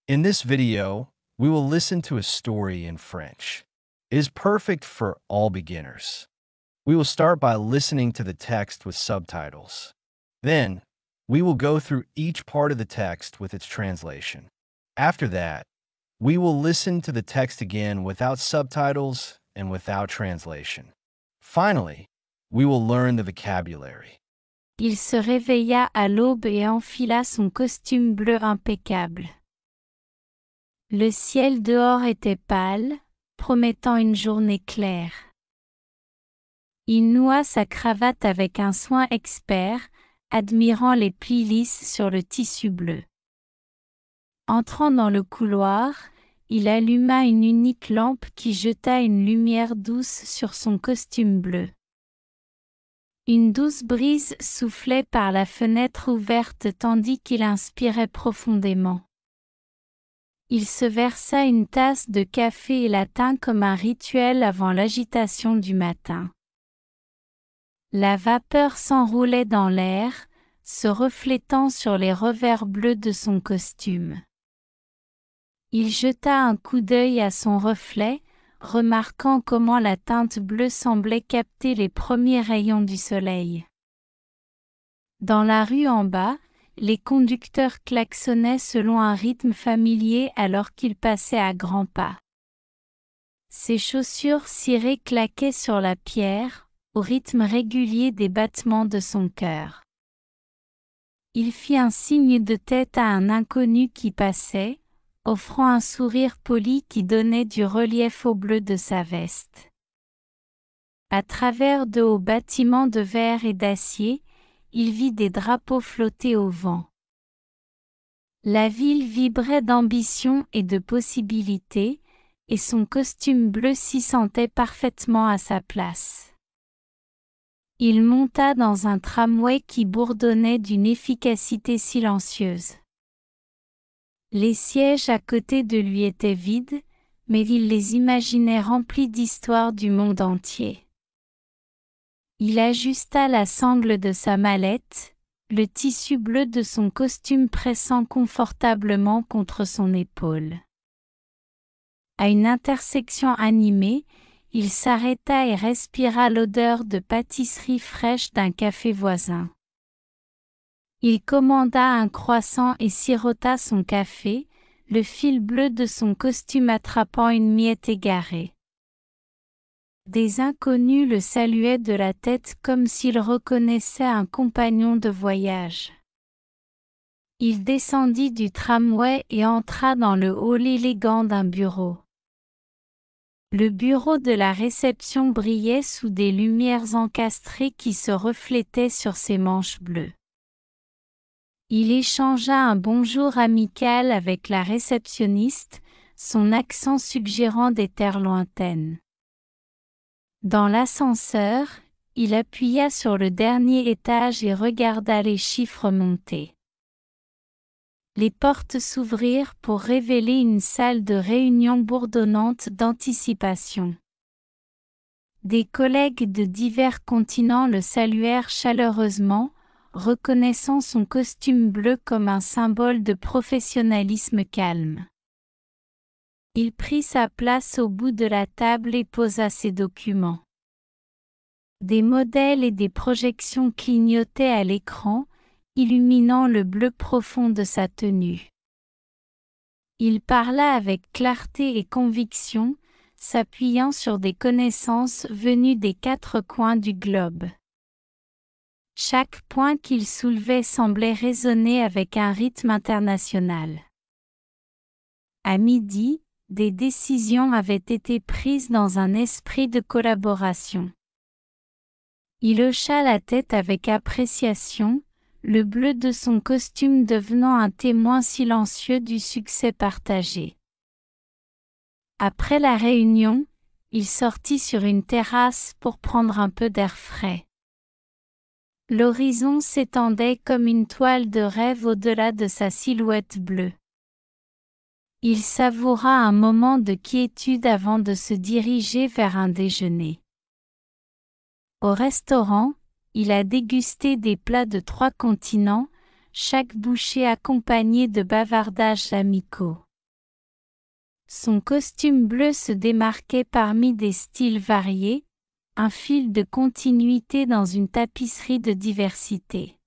In this video, we will listen to a story in French. It is perfect for all beginners. We will start by listening to the text with subtitles. Then, we will go through each part of the text with its translation. After that, we will listen to the text again without subtitles and without translation. Finally, we will learn the vocabulary. Il se réveilla à l'aube et enfila son costume bleu impeccable. Le ciel dehors était pâle, promettant une journée claire. Il noua sa cravate avec un soin expert, admirant les plis lisses sur le tissu bleu. Entrant dans le couloir, il alluma une unique lampe qui jeta une lumière douce sur son costume bleu. Une douce brise soufflait par la fenêtre ouverte tandis qu'il inspirait profondément. Il se versa une tasse de café et la tint comme un rituel avant l'agitation du matin. La vapeur s'enroulait dans l'air, se reflétant sur les revers bleus de son costume. Il jeta un coup d'œil à son reflet, remarquant comment la teinte bleue semblait capter les premiers rayons du soleil. Dans la rue en bas, les conducteurs klaxonnaient selon un rythme familier alors qu'il passait à grands pas. Ses chaussures cirées claquaient sur la pierre, au rythme régulier des battements de son cœur. Il fit un signe de tête à un inconnu qui passait, offrant un sourire poli qui donnait du relief au bleu de sa veste. À travers de hauts bâtiments de verre et d'acier, il vit des drapeaux flotter au vent. La ville vibrait d'ambition et de possibilités, et son costume bleu s'y sentait parfaitement à sa place. Il monta dans un tramway qui bourdonnait d'une efficacité silencieuse. Les sièges à côté de lui étaient vides, mais il les imaginait remplis d'histoires du monde entier. Il ajusta la sangle de sa mallette, le tissu bleu de son costume pressant confortablement contre son épaule. À une intersection animée, il s'arrêta et respira l'odeur de pâtisserie fraîche d'un café voisin. Il commanda un croissant et sirota son café, le fil bleu de son costume attrapant une miette égarée. Des inconnus le saluaient de la tête comme s'ils reconnaissaient un compagnon de voyage. Il descendit du tramway et entra dans le hall élégant d'un bureau. Le bureau de la réception brillait sous des lumières encastrées qui se reflétaient sur ses manches bleues. Il échangea un bonjour amical avec la réceptionniste, son accent suggérant des terres lointaines. Dans l'ascenseur, il appuya sur le dernier étage et regarda les chiffres monter. Les portes s'ouvrirent pour révéler une salle de réunion bourdonnante d'anticipation. Des collègues de divers continents le saluèrent chaleureusement, reconnaissant son costume bleu comme un symbole de professionnalisme calme. Il prit sa place au bout de la table et posa ses documents. Des modèles et des projections clignotaient à l'écran, illuminant le bleu profond de sa tenue. Il parla avec clarté et conviction, s'appuyant sur des connaissances venues des quatre coins du globe. Chaque point qu'il soulevait semblait résonner avec un rythme international. À midi, des décisions avaient été prises dans un esprit de collaboration. Il hocha la tête avec appréciation, le bleu de son costume devenant un témoin silencieux du succès partagé. Après la réunion, il sortit sur une terrasse pour prendre un peu d'air frais. L'horizon s'étendait comme une toile de rêve au-delà de sa silhouette bleue. Il savoura un moment de quiétude avant de se diriger vers un déjeuner. Au restaurant, il a dégusté des plats de 3 continents, chaque bouchée accompagnée de bavardages amicaux. Son costume bleu se démarquait parmi des styles variés, un fil de continuité dans une tapisserie de diversité.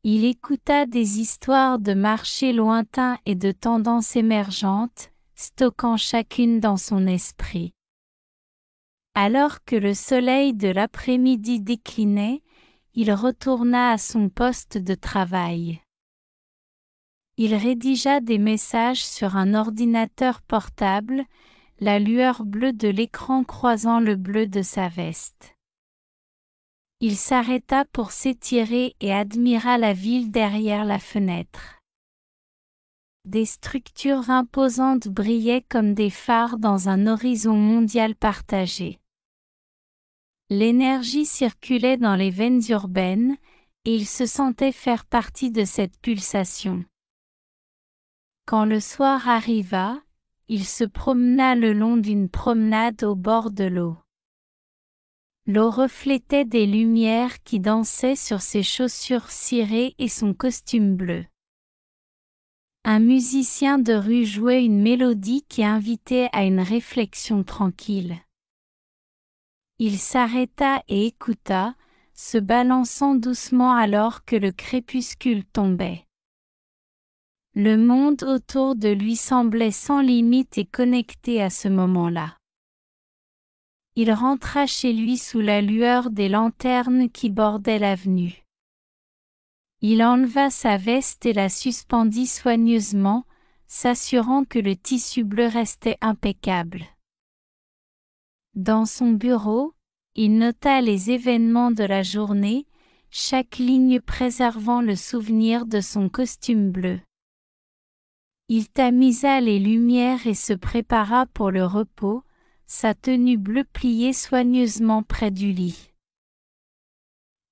Il écouta des histoires de marchés lointains et de tendances émergentes, stockant chacune dans son esprit. Alors que le soleil de l'après-midi déclinait, il retourna à son poste de travail. Il rédigea des messages sur un ordinateur portable, la lueur bleue de l'écran croisant le bleu de sa veste. Il s'arrêta pour s'étirer et admira la ville derrière la fenêtre. Des structures imposantes brillaient comme des phares dans un horizon mondial partagé. L'énergie circulait dans les veines urbaines, et il se sentait faire partie de cette pulsation. Quand le soir arriva, il se promena le long d'une promenade au bord de l'eau. L'eau reflétait des lumières qui dansaient sur ses chaussures cirées et son costume bleu. Un musicien de rue jouait une mélodie qui invitait à une réflexion tranquille. Il s'arrêta et écouta, se balançant doucement alors que le crépuscule tombait. Le monde autour de lui semblait sans limite et connecté à ce moment-là. Il rentra chez lui sous la lueur des lanternes qui bordaient l'avenue. Il enleva sa veste et la suspendit soigneusement, s'assurant que le tissu bleu restait impeccable. Dans son bureau, il nota les événements de la journée, chaque ligne préservant le souvenir de son costume bleu. Il tamisa les lumières et se prépara pour le repos, sa tenue bleue pliée soigneusement près du lit.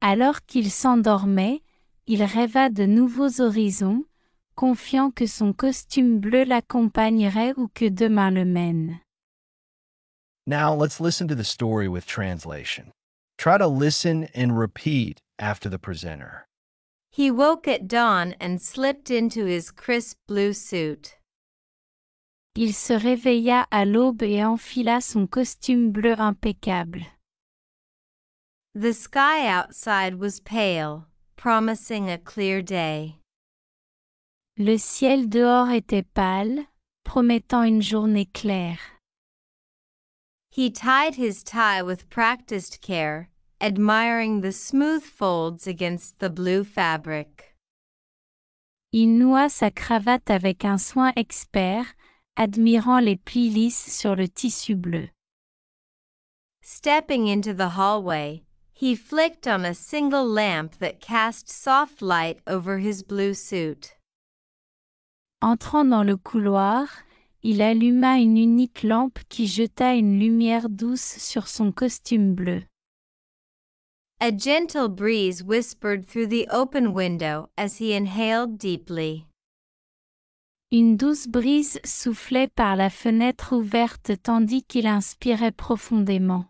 Alors qu'il s'endormait, il rêva de nouveaux horizons, confiant que son costume bleu l'accompagnerait où que demain le mène. Now let's listen to the story with translation. Try to listen and repeat after the presenter. He woke at dawn and slipped into his crisp blue suit. Il se réveilla à l'aube et enfila son costume bleu impeccable. The sky outside was pale, promising a clear day. Le ciel dehors était pâle, promettant une journée claire. He tied his tie with practiced care, admiring the smooth folds against the blue fabric. Il noua sa cravate avec un soin expert, admirant les plis lisses sur le tissu bleu. Stepping into the hallway, he flicked on a single lamp that cast soft light over his blue suit. Entrant dans le couloir, il alluma une unique lampe qui jeta une lumière douce sur son costume bleu. A gentle breeze whispered through the open window as he inhaled deeply. Une douce brise soufflait par la fenêtre ouverte tandis qu'il inspirait profondément.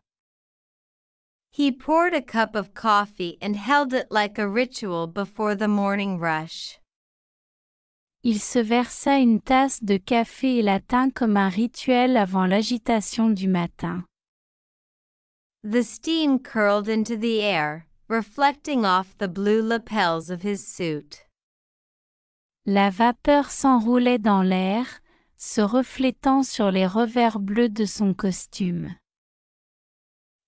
He poured a cup of coffee and held it like a ritual before the morning rush. Il se versa une tasse de café et la tint comme un rituel avant l'agitation du matin. The steam curled into the air, reflecting off the blue lapels of his suit. La vapeur s'enroulait dans l'air, se reflétant sur les revers bleus de son costume.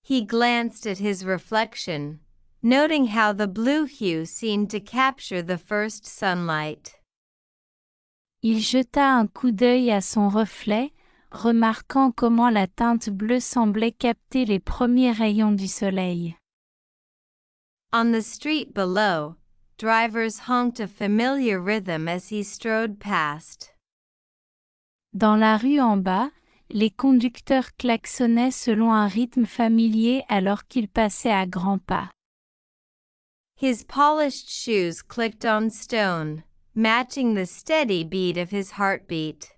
He glanced at his reflection, noting how the blue hue seemed to capture the first sunlight. Il jeta un coup d'œil à son reflet, remarquant comment la teinte bleue semblait capter les premiers rayons du soleil. On the street below, drivers honked a familiar rhythm as he strode past. Dans la rue en bas, les conducteurs klaxonnaient selon un rythme familier alors qu'il passait à grands pas. His polished shoes clicked on stone, matching the steady beat of his heartbeat.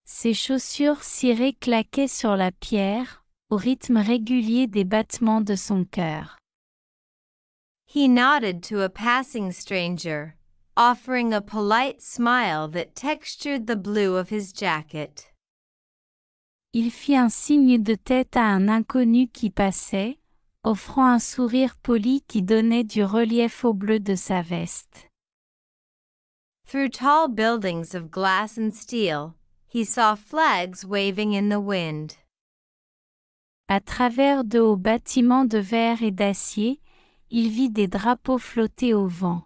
Ses chaussures cirées claquaient sur la pierre, au rythme régulier des battements de son cœur. He nodded to a passing stranger, offering a polite smile that textured the blue of his jacket. Il fit un signe de tête à un inconnu qui passait, offrant un sourire poli qui donnait du relief au bleu de sa veste. Through tall buildings of glass and steel, he saw flags waving in the wind. À travers de hauts bâtiments de verre et d'acier, il vit des drapeaux flotter au vent.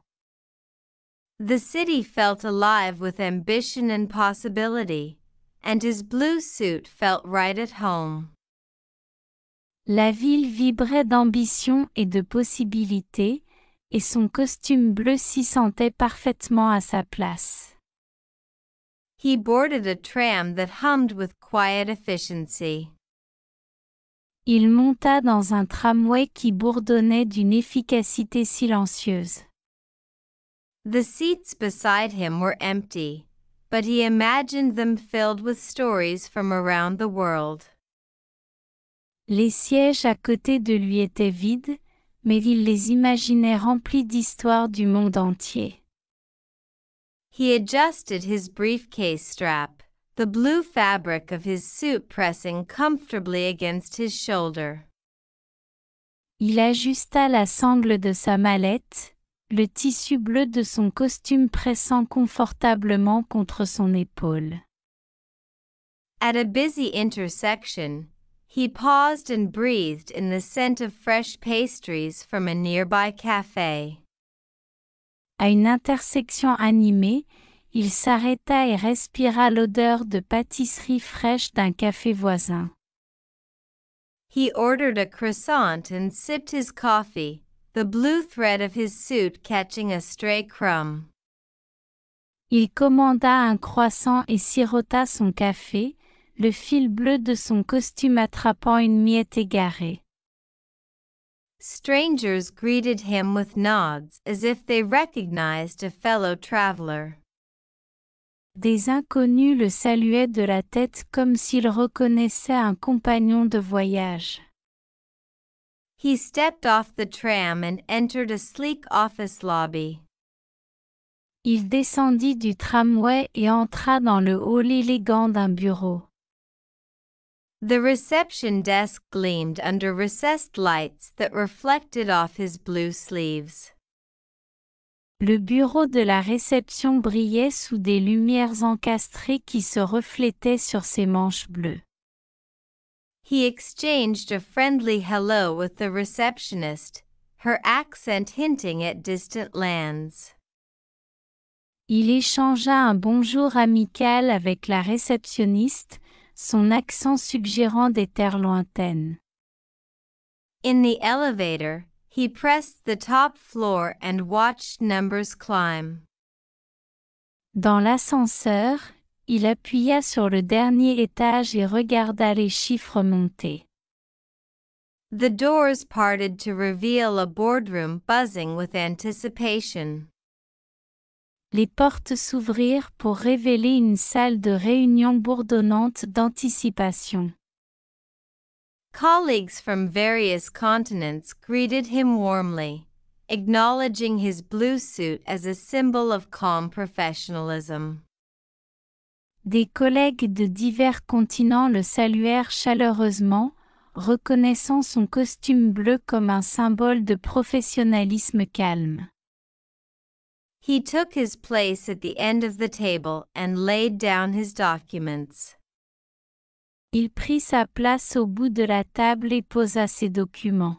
The city felt alive with ambition and possibility, and his blue suit felt right at home. La ville vibrait d'ambition et de possibilités, et son costume bleu s'y sentait parfaitement à sa place. He boarded a tram that hummed with quiet efficiency. Il monta dans un tramway qui bourdonnait d'une efficacité silencieuse. The seats beside him were empty, but he imagined them filled with stories from around the world. Les sièges à côté de lui étaient vides, mais il les imaginait remplis d'histoires du monde entier. He adjusted his briefcase strap, the blue fabric of his suit pressing comfortably against his shoulder. Il ajusta la sangle de sa mallette, le tissu bleu de son costume pressant confortablement contre son épaule. At a busy intersection, he paused and breathed in the scent of fresh pastries from a nearby café. À une intersection animée, il s'arrêta et respira l'odeur de pâtisserie fraîche d'un café voisin. He ordered a croissant and sipped his coffee, the blue thread of his suit catching a stray crumb. Il commanda un croissant et sirota son café, le fil bleu de son costume attrapant une miette égarée. Strangers greeted him with nods as if they recognized a fellow traveler. Des inconnus le saluaient de la tête comme s'ils reconnaissaient un compagnon de voyage. He stepped off the tram and entered a sleek office lobby. Il descendit du tramway et entra dans le hall élégant d'un bureau. The reception desk gleamed under recessed lights that reflected off his blue sleeves. Le bureau de la réception brillait sous des lumières encastrées qui se reflétaient sur ses manches bleues. He exchanged a friendly hello with the receptionist, her accent hinting at distant lands. Il échangea un bonjour amical avec la réceptionniste, son accent suggérant des terres lointaines. In the elevator, he pressed the top floor and watched numbers climb. Dans l'ascenseur, il appuya sur le dernier étage et regarda les chiffres monter. The doors parted to reveal a boardroom buzzing with anticipation. Les portes s'ouvrirent pour révéler une salle de réunion bourdonnante d'anticipation. Colleagues from various continents greeted him warmly, acknowledging his blue suit as a symbol of calm professionalism. Des collègues de divers continents le saluèrent chaleureusement, reconnaissant son costume bleu comme un symbole de professionnalisme calme. He took his place at the end of the table and laid down his documents. Il prit sa place au bout de la table et posa ses documents.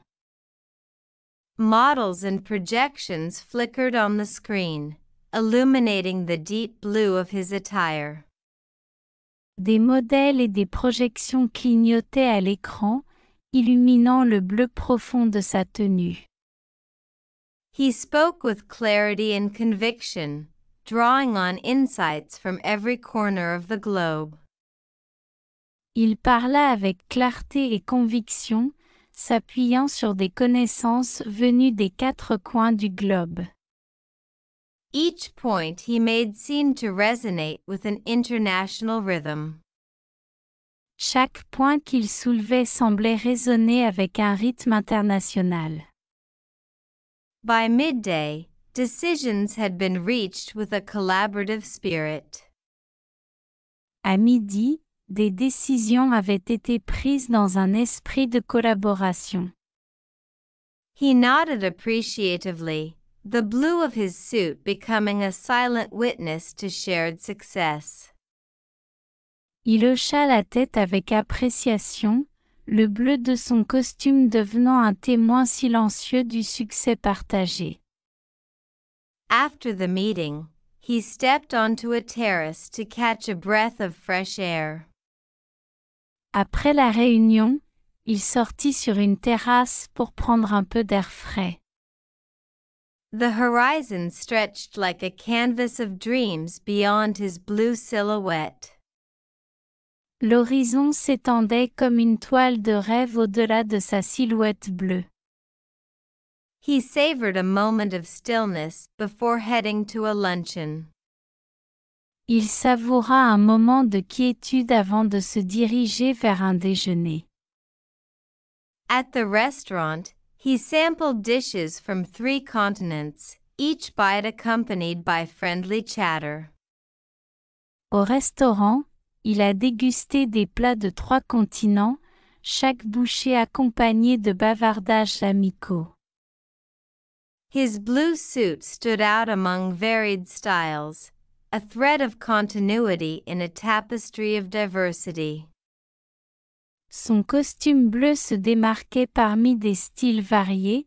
Models and projections flickered on the screen, illuminating the deep blue of his attire. Des modèles et des projections clignotaient à l'écran, illuminant le bleu profond de sa tenue. He spoke with clarity and conviction, drawing on insights from every corner of the globe. Il parla avec clarté et conviction, s'appuyant sur des connaissances venues des quatre coins du globe. Each point he made seemed to resonate with an international rhythm. Chaque point qu'il soulevait semblait résonner avec un rythme international. By midday, decisions had been reached with a collaborative spirit. À midi, des décisions avaient été prises dans un esprit de collaboration. He nodded appreciatively, the blue of his suit becoming a silent witness to shared success. Il hocha la tête avec appréciation, le bleu de son costume devenant un témoin silencieux du succès partagé. After the meeting, he stepped onto a terrace to catch a breath of fresh air. Après la réunion, il sortit sur une terrasse pour prendre un peu d'air frais. The horizon stretched like a canvas of dreams beyond his blue silhouette. L'horizon s'étendait comme une toile de rêve au-delà de sa silhouette bleue. He savored a moment of stillness before heading to a luncheon. Il savoura un moment de quiétude avant de se diriger vers un déjeuner. At the restaurant, he sampled dishes from 3 continents, each bite accompanied by friendly chatter. Au restaurant, il a dégusté des plats de 3 continents, chaque bouchée accompagnée de bavardages amicaux. His blue suit stood out among varied styles, a thread of continuity in a tapestry of diversity. Son costume bleu se démarquait parmi des styles variés,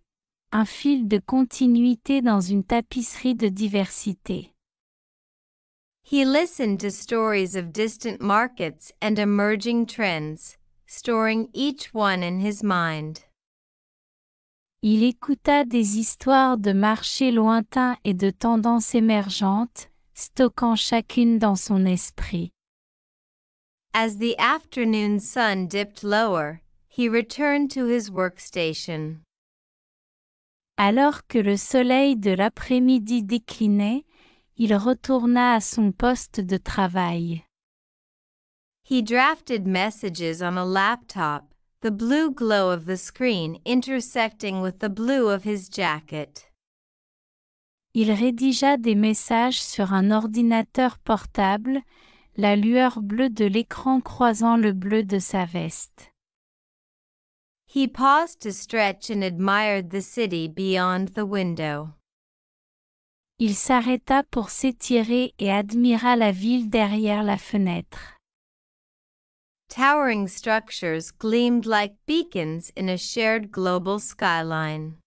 un fil de continuité dans une tapisserie de diversité. He listened to stories of distant markets and emerging trends, storing each one in his mind. Il écouta des histoires de marchés lointains et de tendances émergentes, stockant chacune dans son esprit. As the afternoon sun dipped lower, he returned to his workstation. Alors que le soleil de l'après-midi déclinait, il retourna à son poste de travail. He drafted messages on a laptop, the blue glow of the screen intersecting with the blue of his jacket. Il rédigea des messages sur un ordinateur portable, la lueur bleue de l'écran croisant le bleu de sa veste. He paused to stretch and admired the city beyond the window. Il s'arrêta pour s'étirer et admira la ville derrière la fenêtre. Towering structures gleamed like beacons in a shared global skyline.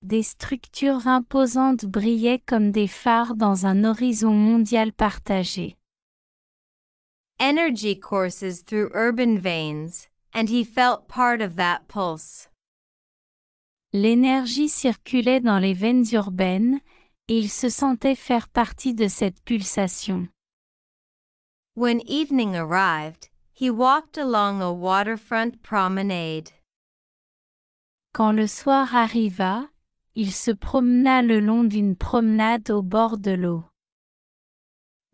Des structures imposantes brillaient comme des phares dans un horizon mondial partagé. Energy courses through urban veins, and he felt part of that pulse. L'énergie circulait dans les veines urbaines, et il se sentait faire partie de cette pulsation. When evening arrived, he walked along a waterfront promenade. Quand le soir arriva, il se promena le long d'une promenade au bord de l'eau.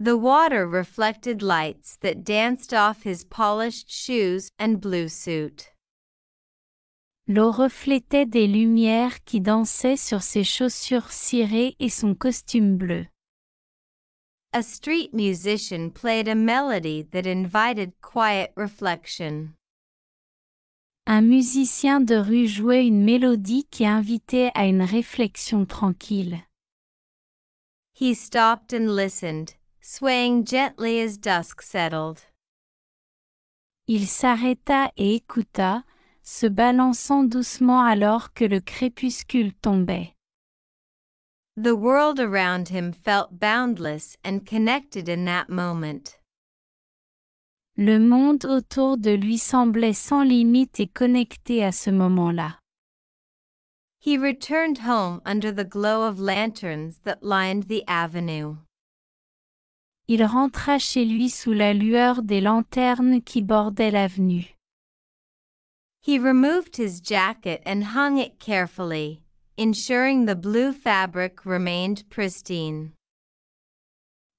The water reflected lights that danced off his polished shoes and blue suit. L'eau reflétait des lumières qui dansaient sur ses chaussures cirées et son costume bleu. A street musician played a melody that invited quiet reflection. Un musicien de rue jouait une mélodie qui invitait à une réflexion tranquille. He stopped and listened, swaying gently as dusk settled. Il s'arrêta et écouta, se balançant doucement alors que le crépuscule tombait. The world around him felt boundless and connected in that moment. Le monde autour de lui semblait sans limite et connecté à ce moment-là. He returned home under the glow of lanterns that lined the avenue. Il rentra chez lui sous la lueur des lanternes qui bordaient l'avenue. He removed his jacket and hung it carefully, ensuring the blue fabric remained pristine.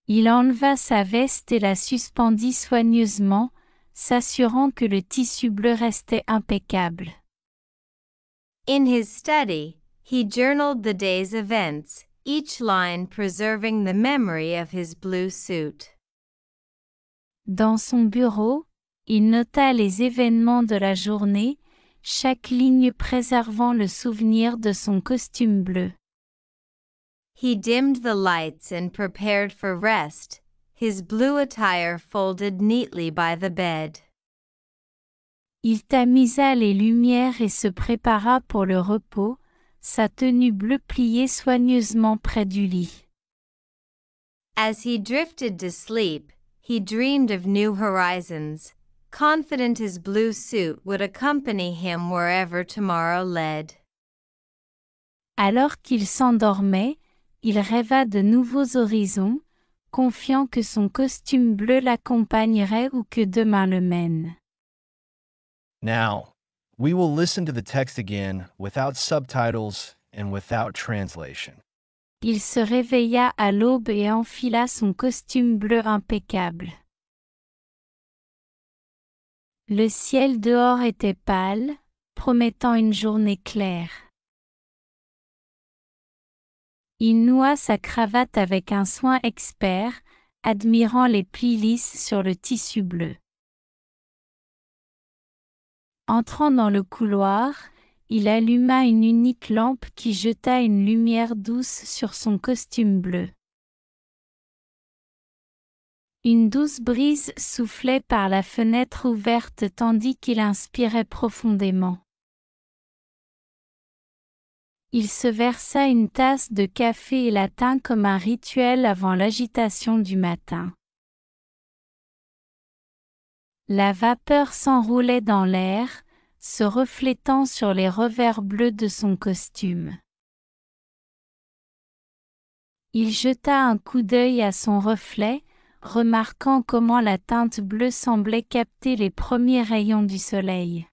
Il enleva sa veste et la suspendit soigneusement, s'assurant que le tissu bleu restait impeccable. In his study, He journaled the day's events, each line preserving the memory of his blue suit. Dans son bureau, il nota les événements de la journée, chaque ligne préservant le souvenir de son costume bleu. He dimmed the lights and prepared for rest, his blue attire folded neatly by the bed. Il tamisa les lumières et se prépara pour le repos, sa tenue bleue pliée soigneusement près du lit. As he drifted to sleep, he dreamed of new horizons, confident his blue suit would accompany him wherever tomorrow led. Alors qu'il s'endormait, il rêva de nouveaux horizons, confiant que son costume bleu l'accompagnerait où que demain le mène. Now, we will listen to the text again without subtitles and without translation. Il se réveilla à l'aube et enfila son costume bleu impeccable. Le ciel dehors était pâle, promettant une journée claire. Il noua sa cravate avec un soin expert, admirant les plis lisses sur le tissu bleu. Entrant dans le couloir, il alluma une unique lampe qui jeta une lumière douce sur son costume bleu. Une douce brise soufflait par la fenêtre ouverte tandis qu'il inspirait profondément. Il se versa une tasse de café et la tint comme un rituel avant l'agitation du matin. La vapeur s'enroulait dans l'air, se reflétant sur les revers bleus de son costume. Il jeta un coup d'œil à son reflet, remarquant comment la teinte bleue semblait capter les premiers rayons du soleil.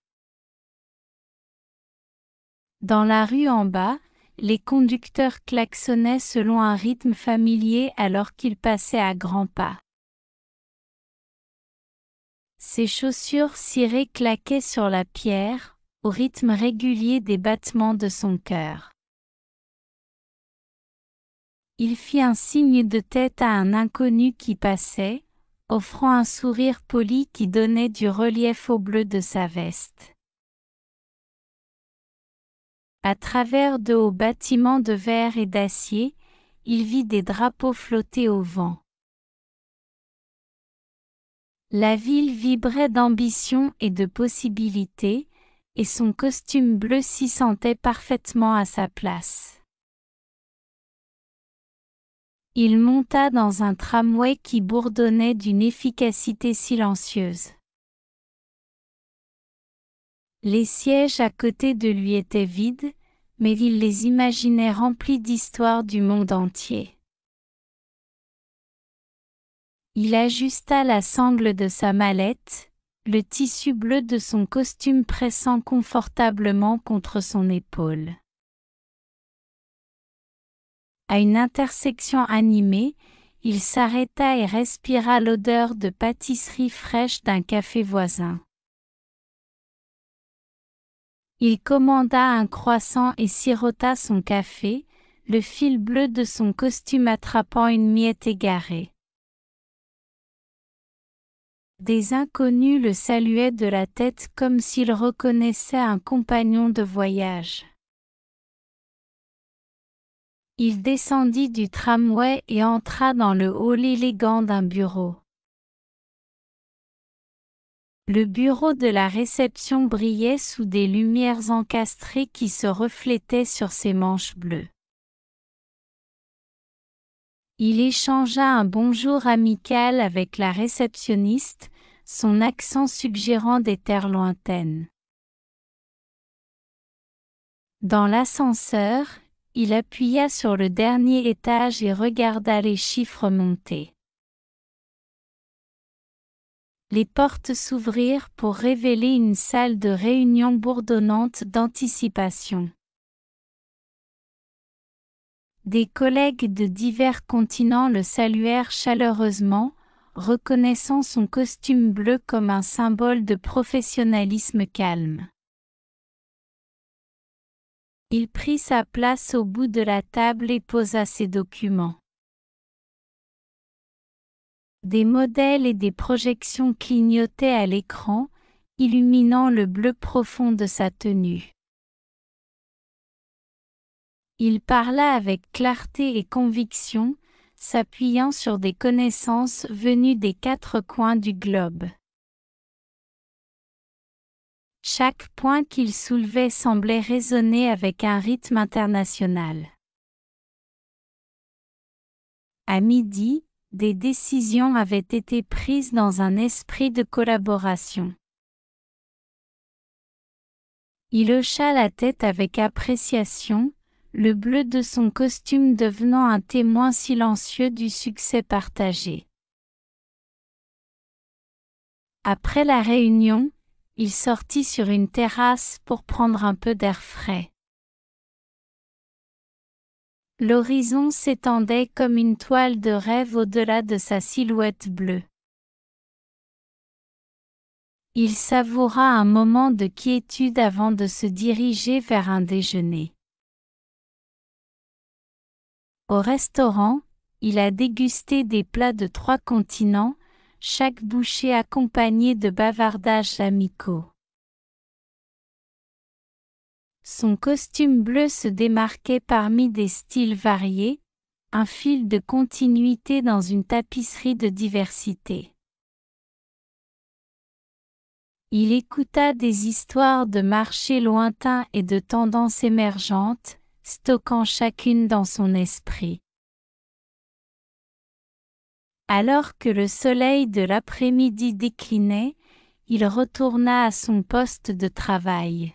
Dans la rue en bas, les conducteurs klaxonnaient selon un rythme familier alors qu'il passait à grands pas. Ses chaussures cirées claquaient sur la pierre, au rythme régulier des battements de son cœur. Il fit un signe de tête à un inconnu qui passait, offrant un sourire poli qui donnait du relief au bleu de sa veste. À travers de hauts bâtiments de verre et d'acier, il vit des drapeaux flotter au vent. La ville vibrait d'ambition et de possibilités, et son costume bleu s'y sentait parfaitement à sa place. Il monta dans un tramway qui bourdonnait d'une efficacité silencieuse. Les sièges à côté de lui étaient vides, mais il les imaginait remplis d'histoires du monde entier. Il ajusta la sangle de sa mallette, le tissu bleu de son costume pressant confortablement contre son épaule. À une intersection animée, il s'arrêta et respira l'odeur de pâtisserie fraîche d'un café voisin. Il commanda un croissant et sirota son café, le fil bleu de son costume attrapant une miette égarée. Des inconnus le saluaient de la tête comme s'ils reconnaissaient un compagnon de voyage. Il descendit du tramway et entra dans le hall élégant d'un bureau. Le bureau de la réception brillait sous des lumières encastrées qui se reflétaient sur ses manches bleues. Il échangea un bonjour amical avec la réceptionniste, son accent suggérant des terres lointaines. Dans l'ascenseur, il appuya sur le dernier étage et regarda les chiffres monter. Les portes s'ouvrirent pour révéler une salle de réunion bourdonnante d'anticipation. Des collègues de divers continents le saluèrent chaleureusement, reconnaissant son costume bleu comme un symbole de professionnalisme calme. Il prit sa place au bout de la table et posa ses documents. Des modèles et des projections clignotaient à l'écran, illuminant le bleu profond de sa tenue. Il parla avec clarté et conviction, s'appuyant sur des connaissances venues des quatre coins du globe. Chaque point qu'il soulevait semblait résonner avec un rythme international. À midi, des décisions avaient été prises dans un esprit de collaboration. Il hocha la tête avec appréciation, le bleu de son costume devenant un témoin silencieux du succès partagé. Après la réunion, il sortit sur une terrasse pour prendre un peu d'air frais. L'horizon s'étendait comme une toile de rêve au-delà de sa silhouette bleue. Il savoura un moment de quiétude avant de se diriger vers un déjeuner. Au restaurant, il a dégusté des plats de 3 continents, chaque bouchée accompagnée de bavardages amicaux. Son costume bleu se démarquait parmi des styles variés, un fil de continuité dans une tapisserie de diversité. Il écouta des histoires de marchés lointains et de tendances émergentes, stockant chacune dans son esprit. Alors que le soleil de l'après-midi déclinait, il retourna à son poste de travail.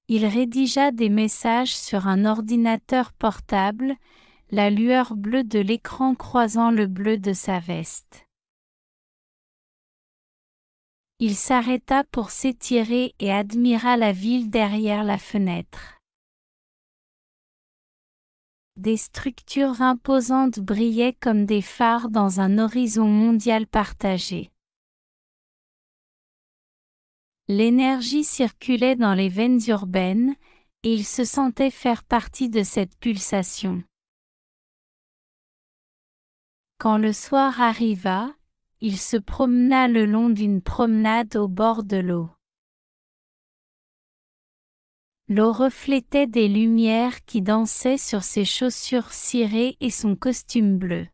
Il rédigea des messages sur un ordinateur portable, la lueur bleue de l'écran croisant le bleu de sa veste. Il s'arrêta pour s'étirer et admira la ville derrière la fenêtre. Des structures imposantes brillaient comme des phares dans un horizon mondial partagé. L'énergie circulait dans les veines urbaines, et il se sentait faire partie de cette pulsation. Quand le soir arriva, il se promena le long d'une promenade au bord de l'eau. L'eau reflétait des lumières qui dansaient sur ses chaussures cirées et son costume bleu.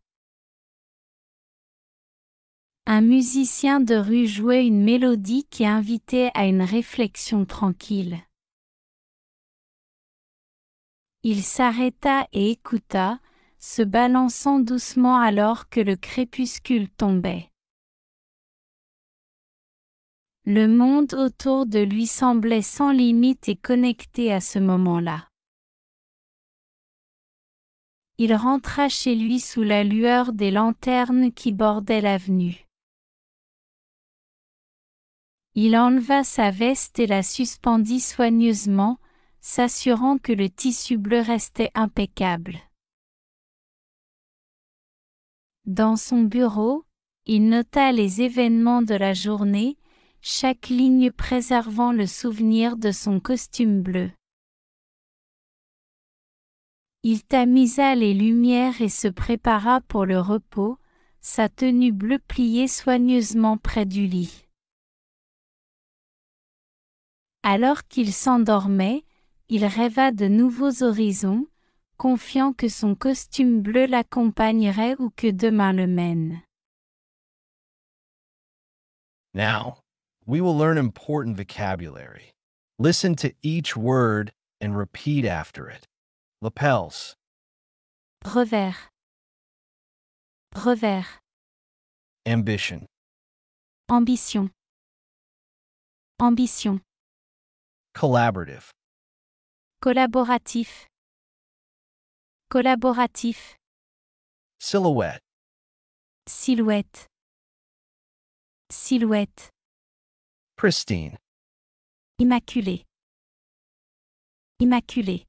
Un musicien de rue jouait une mélodie qui invitait à une réflexion tranquille. Il s'arrêta et écouta, se balançant doucement alors que le crépuscule tombait. Le monde autour de lui semblait sans limite et connecté à ce moment-là. Il rentra chez lui sous la lueur des lanternes qui bordaient l'avenue. Il enleva sa veste et la suspendit soigneusement, s'assurant que le tissu bleu restait impeccable. Dans son bureau, il nota les événements de la journée, chaque ligne préservant le souvenir de son costume bleu. Il tamisa les lumières et se prépara pour le repos, sa tenue bleue pliée soigneusement près du lit. Alors qu'il s'endormait, il rêva de nouveaux horizons, confiant que son costume bleu l'accompagnerait où que demain le mène. Now, we will learn important vocabulary. Listen to each word and repeat after it. Lapels, Revers. Revers. ambition, Ambition. Ambition. collaborative, Collaboratif. Collaboratif. silhouette, Silhouette. Silhouette. pristine, Immaculé. Immaculé.